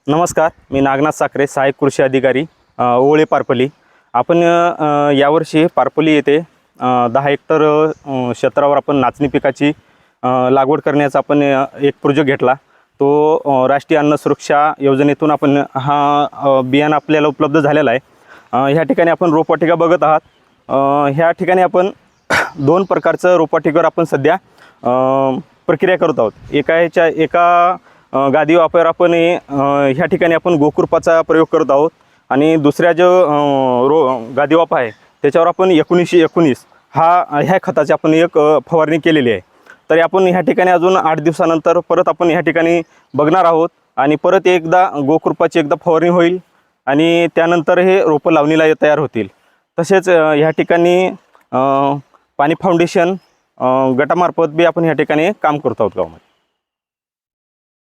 नमस्कार, मी नागनाथ साखरे, सहाय्यक कृषी अधिकारी ओळे पारपली। आपण यावर्षी पारपली येथे 10 हेक्टर क्षेत्रावर आपण नाचणी पिकाची लागवड करण्याचा आपण एक प्रोजेक्ट घेतला। तो राष्ट्रीय अन्न सुरक्षा योजनेतून आपण हा बियाणं आपल्याला उपलब्ध झालेला आहे। ह्या ठिकाणी आपण रोपवाटिका बघत आहात। ह्या ठिकाणी आपण 2 प्रकारचं रोपवाटिकेवर आपण सध्या प्रक्रिया करत आहोत। एका गादी वापर आपण ह्या ठिकाणी आपण गोकुरपाचा प्रयोग करत आहोत आणि दुसऱ्या जो गादी वापा आहे त्याच्यावर आपण 1919 ह्या खताची आपण एक फवारणी केलेली आहे। तर आपण ह्या ठिकाणी अजून 8 दिवसानंतर परत आपण ह्या ठिकाणी बघणार आहोत आणि परत एकदा गोकुरपाची एकदा फवारणी होईल आणि त्यानंतर हे रोपं लावणीला तयार होतील। तसेच ह्या ठिकाणी पाणी फाउंडेशन गटामार्फत बी आपण ह्या ठिकाणी काम करत आहोत गावामध्ये।